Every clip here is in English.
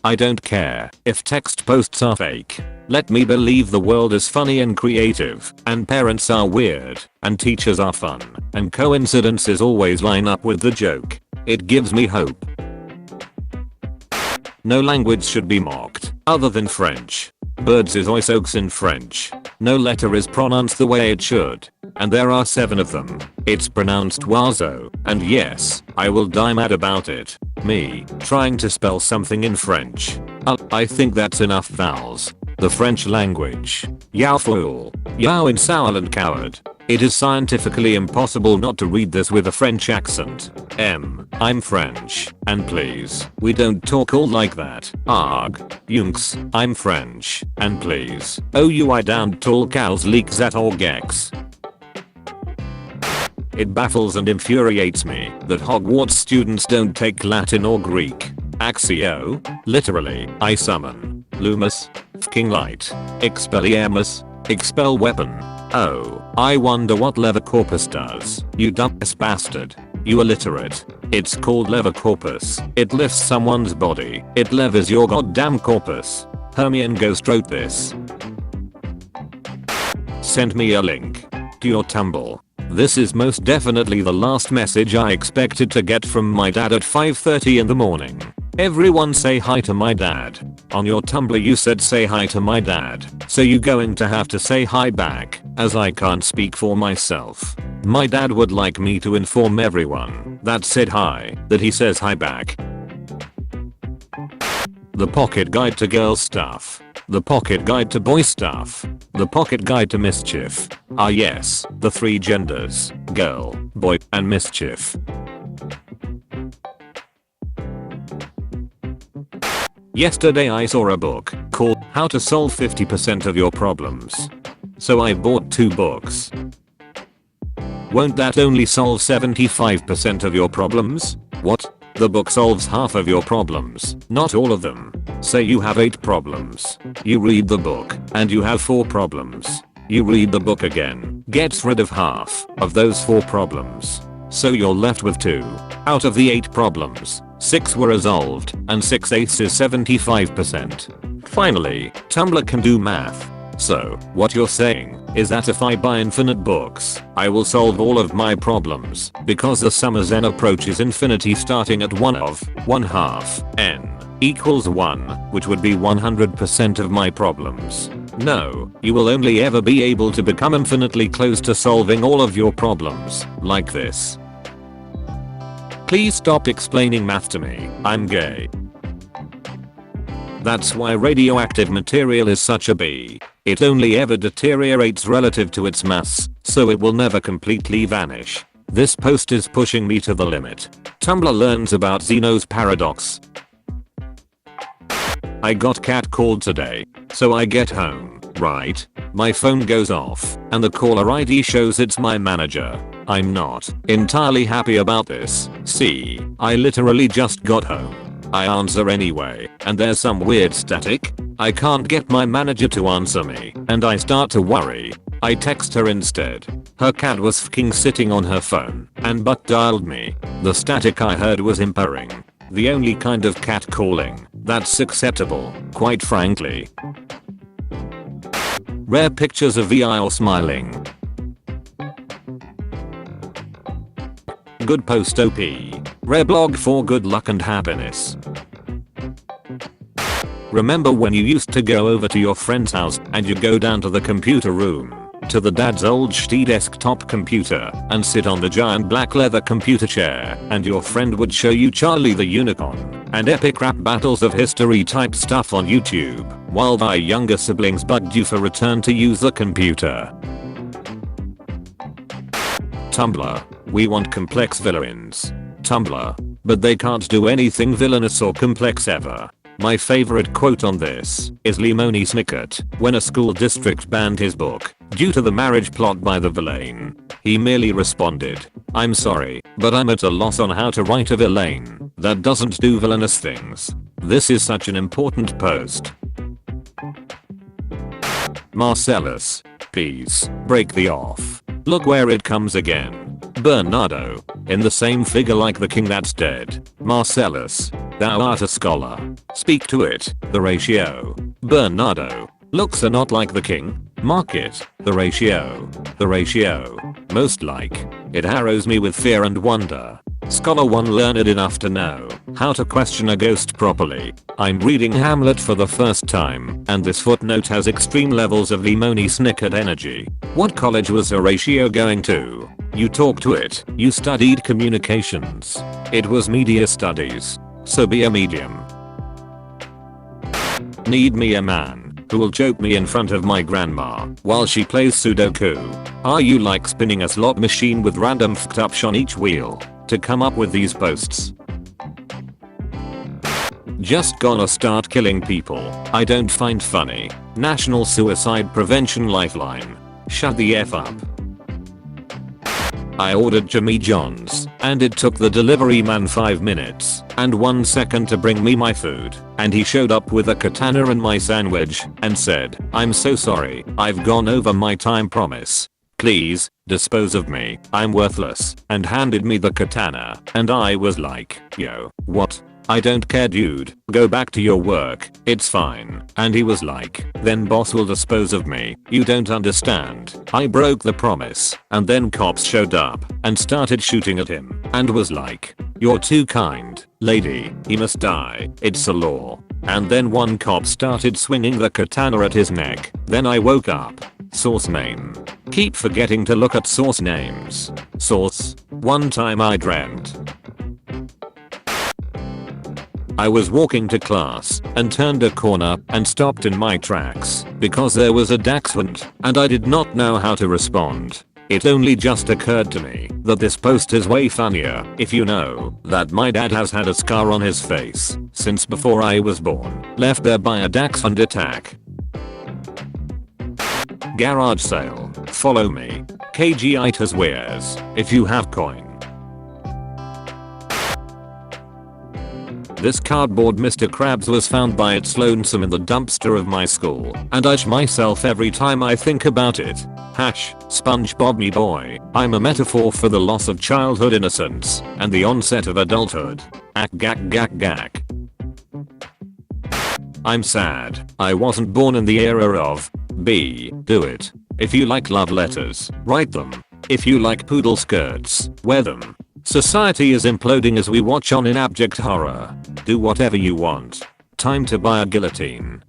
I don't care if text posts are fake. Let me believe the world is funny and creative, and parents are weird, and teachers are fun, and coincidences always line up with the joke. It gives me hope. No language should be mocked, other than French. Birds is oiseaux in French. No letter is pronounced the way it should. And there are 7 of them. It's pronounced oiseau, and yes, I will die mad about it. Me, trying to spell something in French. I think that's enough vowels. The French language. Yao fool. Yao in sowl and coward. It is scientifically impossible not to read this with a French accent. I'm French, and please, we don't talk all like that. Arg. Yunks, I'm French, and please. I downed tall cows leaks at all gex. It baffles and infuriates me that Hogwarts students don't take Latin or Greek. Axio, literally, I summon. Lumus, fking light. Expelliarmus, expel weapon. Oh, I wonder what lever corpus does. You dumbass bastard. You illiterate. It's called lever corpus. It lifts someone's body. It levers your goddamn corpus. Hermione Ghost wrote this. Send me a link to your Tumblr. This is most definitely the last message I expected to get from my dad at 5:30 in the morning. Everyone say hi to my dad. On your Tumblr you said say hi to my dad, so you going to have to say hi back, as I can't speak for myself. My dad would like me to inform everyone that said hi that he says hi back. The Pocket Guide to Girl Stuff. The Pocket Guide to Boy Stuff. The Pocket Guide to Mischief. Ah yes, the 3 genders, girl, boy, and mischief. Yesterday I saw a book called How to Solve 50% of Your Problems. So I bought 2 books. Won't that only solve 75% of your problems? What? The book solves half of your problems, not all of them. Say you have 8 problems. You read the book, and you have 4 problems. You read the book again, gets rid of half of those 4 problems. So you're left with 2. Out of the 8 problems, 6 were resolved, and 6/8 is 75%. Finally, Tumblr can do math. So, what you're saying is that if I buy infinite books, I will solve all of my problems, because the summer zen approach is infinity starting at 1/1/2 n equals 1, which would be 100% of my problems. No, you will only ever be able to become infinitely close to solving all of your problems, like this. Please stop explaining math to me, I'm gay. That's why radioactive material is such a B. It only ever deteriorates relative to its mass, so it will never completely vanish. This post is pushing me to the limit. Tumblr learns about Zeno's paradox. I got catcalled today, so I get home, right? My phone goes off, and the caller ID shows it's my manager. I'm not entirely happy about this. See, I literally just got home. I answer anyway, and there's some weird static. I can't get my manager to answer me, and I start to worry. I text her instead. Her cat was fking sitting on her phone, and butt dialed me. The static I heard was impurring. The only kind of cat calling that's acceptable, quite frankly. Rare pictures of VIL smiling. Good post OP. Rare blog for good luck and happiness. Remember when you used to go over to your friend's house and you go down to the computer room, to the dad's old shitty desktop computer, and sit on the giant black leather computer chair, and your friend would show you Charlie the Unicorn and epic rap battles of history type stuff on YouTube, while thy younger siblings bugged you for return to use the computer. Tumblr. We want complex villains. Tumblr. But they can't do anything villainous or complex ever. My favorite quote on this is Lemony Snicket, when a school district banned his book due to the marriage plot by the villain. He merely responded, "I'm sorry, but I'm at a loss on how to write a villain that doesn't do villainous things." This is such an important post. Marcellus. Peace. Break the off. Look where it comes again. Bernardo. In the same figure like the king that's dead. Marcellus. Thou art a scholar. Speak to it. The ratio. Bernardo. Looks are not like the king. Market. The ratio. The ratio. Most like. It harrows me with fear and wonder. Scholar 1 learned enough to know how to question a ghost properly. I'm reading Hamlet for the first time, and this footnote has extreme levels of lemony snickered energy. What college was Horatio going to? You talked to it. You studied communications. It was media studies. So be a medium. Need me a man who will choke me in front of my grandma while she plays Sudoku. Are you like spinning a slot machine with random fucked ups on each wheel to come up with these posts? Just gonna start killing people I don't find funny. National Suicide Prevention Lifeline. Shut the F up. I ordered Jimmy John's, and it took the delivery man 5 minutes and 1 second to bring me my food, and he showed up with a katana and my sandwich and said, "I'm so sorry, I've gone over my time promise. Please, dispose of me, I'm worthless," and handed me the katana, and I was like, yo, what? I don't care dude, go back to your work, it's fine. And he was like, then boss will dispose of me, you don't understand. I broke the promise, and then cops showed up and started shooting at him, and was like, you're too kind, lady, he must die, it's a law. And then one cop started swinging the katana at his neck, then I woke up. Source name. Keep forgetting to look at source names. Source. One time I dreamt I was walking to class and turned a corner and stopped in my tracks because there was a dachshund and I did not know how to respond. It only just occurred to me that this post is way funnier if you know that my dad has had a scar on his face since before I was born, left there by a dachshund attack. Garage sale. Follow me. KGitas wears. If you have coin. This cardboard Mr. Krabs was found by its lonesome in the dumpster of my school, and I myself every time I think about it. SpongeBob me boy. I'm a metaphor for the loss of childhood innocence and the onset of adulthood. Gak. I'm sad I wasn't born in the era of B. Do it. If you like love letters, write them. If you like poodle skirts, wear them. Society is imploding as we watch on in abject horror. Do whatever you want. Time to buy a guillotine.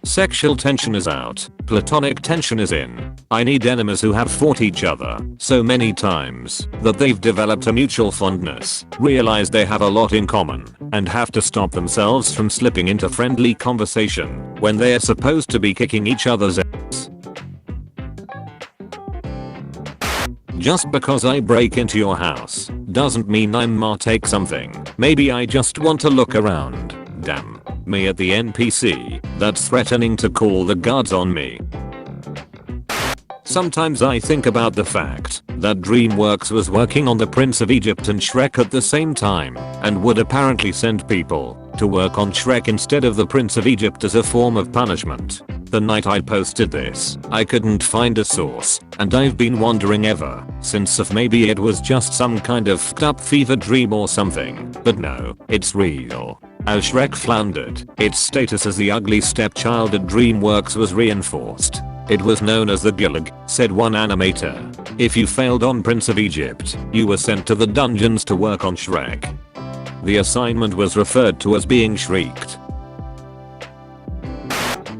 Sexual tension is out. Platonic tension is in. I need enemies who have fought each other so many times that they've developed a mutual fondness, realize they have a lot in common, and have to stop themselves from slipping into friendly conversation when they are supposed to be kicking each other's ass. Just because I break into your house doesn't mean I'm take something. Maybe I just want to look around. Damn me at the NPC that's threatening to call the guards on me. Sometimes I think about the fact that DreamWorks was working on the Prince of Egypt and Shrek at the same time and would apparently send people to work on Shrek instead of the Prince of Egypt as a form of punishment. The night I posted this, I couldn't find a source, and I've been wondering ever since if maybe it was just some kind of fucked up fever dream or something, but no, it's real. As Shrek floundered, its status as the ugly stepchild at DreamWorks was reinforced. It was known as the Gulag, said one animator. If you failed on Prince of Egypt, you were sent to the dungeons to work on Shrek. The assignment was referred to as being shrieked.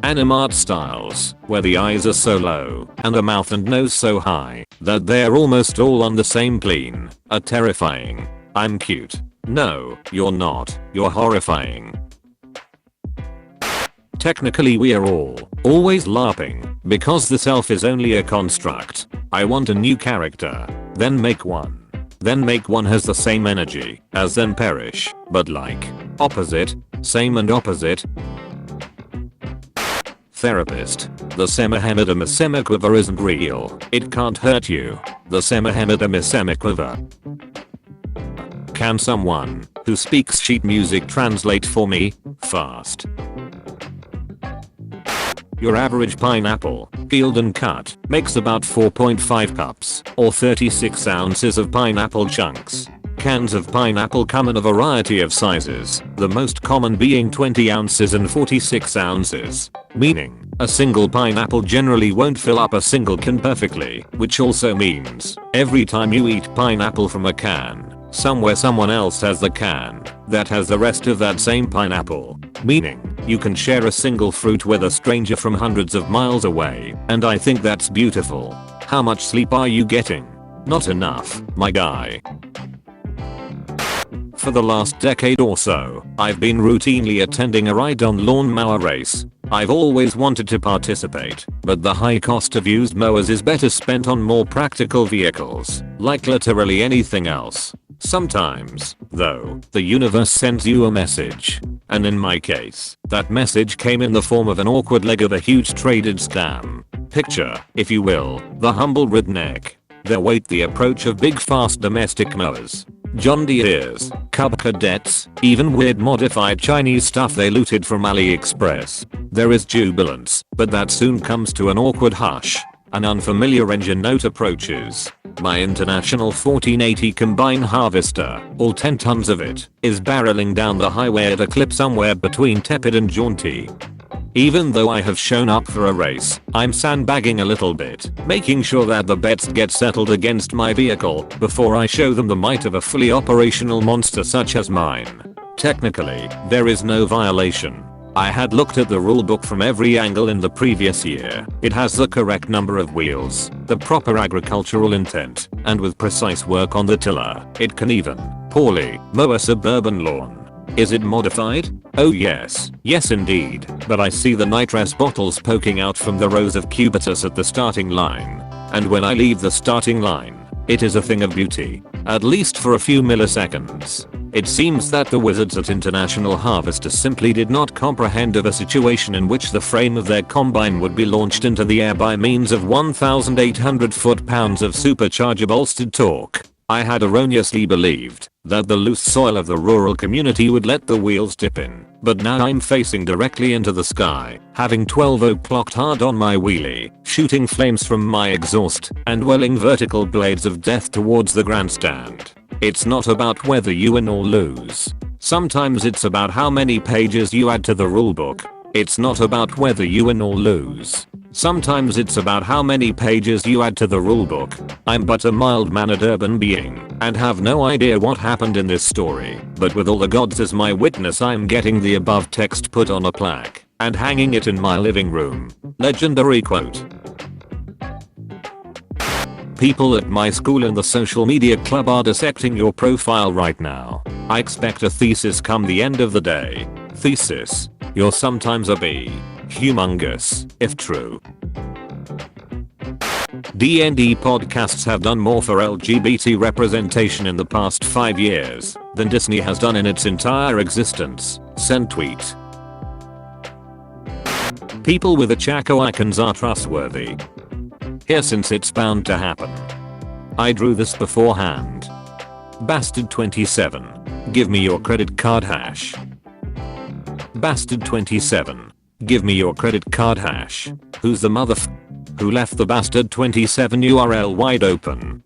Anime art styles, where the eyes are so low and the mouth and nose so high that they're almost all on the same plane, are terrifying. I'm cute. No, you're not. You're horrifying. Technically we are all always LARPing because the self is only a construct. I want a new character, then make one. Then make one has the same energy as then perish, but like opposite, same and opposite. Therapist. The semihemidemisemquiver isn't real. It can't hurt you. The semihemidemisemquiver. Can someone who speaks sheet music translate for me? Fast. Your average pineapple, peeled and cut, makes about 4.5 cups or 36 ounces of pineapple chunks. Cans of pineapple come in a variety of sizes, the most common being 20 ounces and 46 ounces. Meaning, a single pineapple generally won't fill up a single can perfectly, which also means, every time you eat pineapple from a can, somewhere someone else has the can that has the rest of that same pineapple. Meaning, you can share a single fruit with a stranger from hundreds of miles away, and I think that's beautiful. How much sleep are you getting? Not enough, my guy. For the last decade or so, I've been routinely attending a ride-on lawnmower race. I've always wanted to participate, but the high cost of used mowers is better spent on more practical vehicles, like literally anything else. Sometimes, though, the universe sends you a message. And in my case, that message came in the form of an awkward leg of a huge traded stam. Picture, if you will, the humble redneck. They wait the approach of big fast domestic mowers. John Deere's, Cub Cadets, even weird modified Chinese stuff they looted from AliExpress. There is jubilance, but that soon comes to an awkward hush. An unfamiliar engine note approaches. My International 1480 combine harvester, all 10 tons of it, is barreling down the highway at a clip somewhere between tepid and jaunty. Even though I have shown up for a race, I'm sandbagging a little bit, making sure that the bets get settled against my vehicle before I show them the might of a fully operational monster such as mine. Technically, there is no violation. I had looked at the rulebook from every angle in the previous year. It has the correct number of wheels, the proper agricultural intent, and with precise work on the tiller, it can even, poorly, mow a suburban lawn. Is it modified? Oh yes, yes indeed, but I see the nitrous bottles poking out from the rows of cubitus at the starting line. And when I leave the starting line, it is a thing of beauty, at least for a few milliseconds. It seems that the wizards at International Harvester simply did not comprehend of a situation in which the frame of their combine would be launched into the air by means of 1,800 foot-pounds of supercharger bolstered torque. I had erroneously believed that the loose soil of the rural community would let the wheels dip in, but now I'm facing directly into the sky, having 12 o'clocked hard on my wheelie, shooting flames from my exhaust, and welling vertical blades of death towards the grandstand. It's not about whether you win or lose. Sometimes it's about how many pages you add to the rulebook. It's not about whether you win or lose. Sometimes it's about how many pages you add to the rulebook. I'm but a mild-mannered urban being, and have no idea what happened in this story, but with all the gods as my witness I'm getting the above text put on a plaque, and hanging it in my living room. Legendary quote. People at my school and the social media club are dissecting your profile right now. I expect a thesis come the end of the day. Thesis. You're sometimes a bee. Humongous, if true. D&D podcasts have done more for LGBT representation in the past 5 years than Disney has done in its entire existence. Send tweet. People with Achaco icons are trustworthy. Here since it's bound to happen. I drew this beforehand. Bastard 27. Give me your credit card hash. Bastard 27. Give me your credit card hash. Who's the who left the bastard 27 URL wide open?